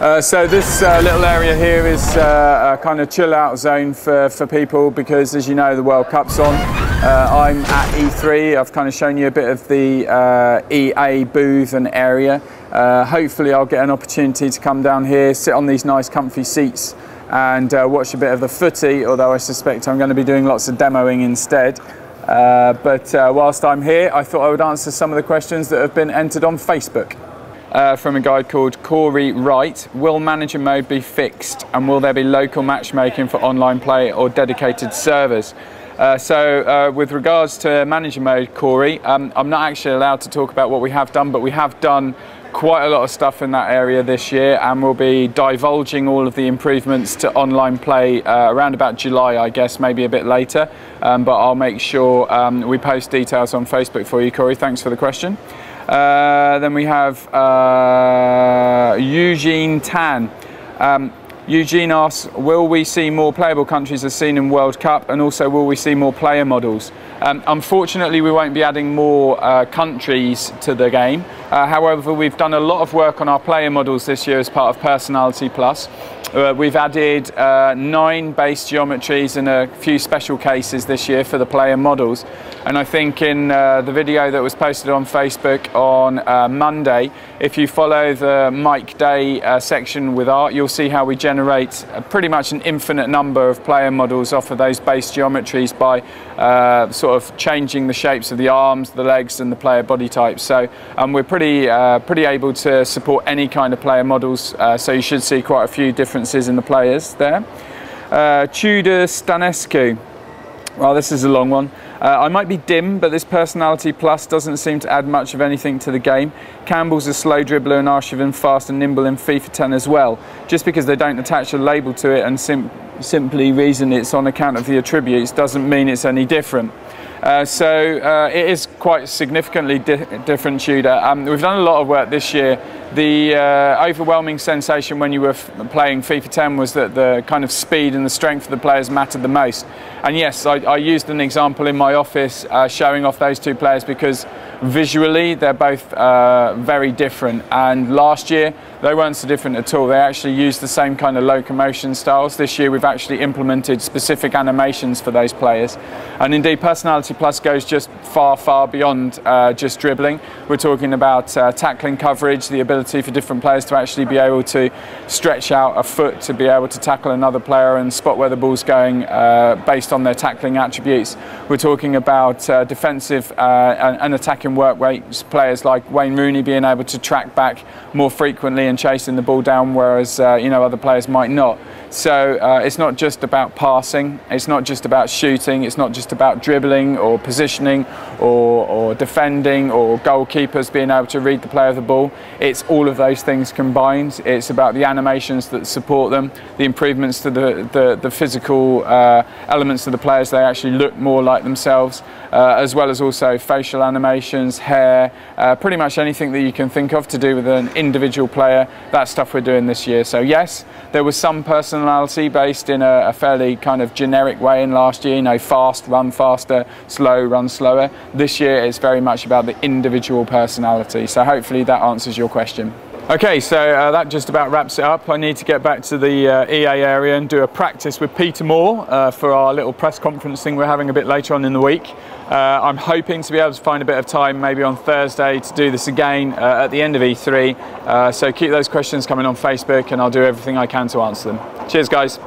So this little area here is a kind of chill out zone for people because, as you know, the World Cup's on. I'm at E3. I've kind of shown you a bit of the EA booth and area. Hopefully I'll get an opportunity to come down here, sit on these nice comfy seats and watch a bit of the footy, although I suspect I'm going to be doing lots of demoing instead. But whilst I'm here, I thought I would answer some of the questions that have been entered on Facebook. From a guy called Corey Wright. Will manager mode be fixed and will there be local matchmaking for online play or dedicated servers? So with regards to manager mode, Corey, I'm not actually allowed to talk about what we have done, but we have done quite a lot of stuff in that area this year, and we'll be divulging all of the improvements to online play around about July, I guess, maybe a bit later, but I'll make sure we post details on Facebook for you, Corey. Thanks for the question. Then we have Eugene Tan. Eugene asks, will we see more playable countries as seen in World Cup, and also will we see more player models? Unfortunately, we won't be adding more countries to the game. However, we've done a lot of work on our player models this year as part of Personality Plus. We've added 9 base geometries and a few special cases this year for the player models. And I think in the video that was posted on Facebook on Monday, if you follow the Mike Day section with art, you'll see how we generate pretty much an infinite number of player models off of those base geometries by sort of changing the shapes of the arms, the legs and the player body types. So we're pretty able to support any kind of player models, so you should see quite a few differences in the players there. Tudor Stanescu. Well, this is a long one. I might be dim, but this Personality Plus doesn't seem to add much of anything to the game. Campbell's a slow dribbler and Arshavin fast and nimble in FIFA 10 as well. Just because they don't attach a label to it and simply reason it's on account of the attributes doesn't mean it's any different. So it is quite significantly different, Tudor. We've done a lot of work this year. The overwhelming sensation when you were playing FIFA 10 was that the kind of speed and the strength of the players mattered the most. And yes, I used an example in my office showing off those two players because visually they're both very different, and last year they weren't so different at all. They actually used the same kind of locomotion styles. This year we've actually implemented specific animations for those players, and indeed Personality Plus goes just far beyond just dribbling. We're talking about tackling coverage, the ability for different players to actually be able to stretch out a foot to be able to tackle another player and spot where the ball's going based on their tackling attributes. We're talking about defensive and attacking work rates, players like Wayne Rooney being able to track back more frequently and chasing the ball down, whereas other players might not. So it's not just about passing, it's not just about shooting, it's not just about dribbling or positioning or defending or goalkeepers being able to read the play of the ball. It's all of those things combined. It's about the animations that support them, the improvements to the physical elements of the players. They actually look more like themselves, as well as also facial animations, hair, pretty much anything that you can think of to do with an individual player. That's stuff we're doing this year. So yes, there was some personality based in a fairly kind of generic way in last year, fast, run faster, slow, run slower. This year it's very much about the individual personality. So hopefully that answers your question. Okay, so that just about wraps it up. I need to get back to the EA area and do a practice with Peter Moore for our little press conference thing we're having a bit later on in the week. I'm hoping to be able to find a bit of time maybe on Thursday to do this again at the end of E3. So keep those questions coming on Facebook and I'll do everything I can to answer them. Cheers, guys.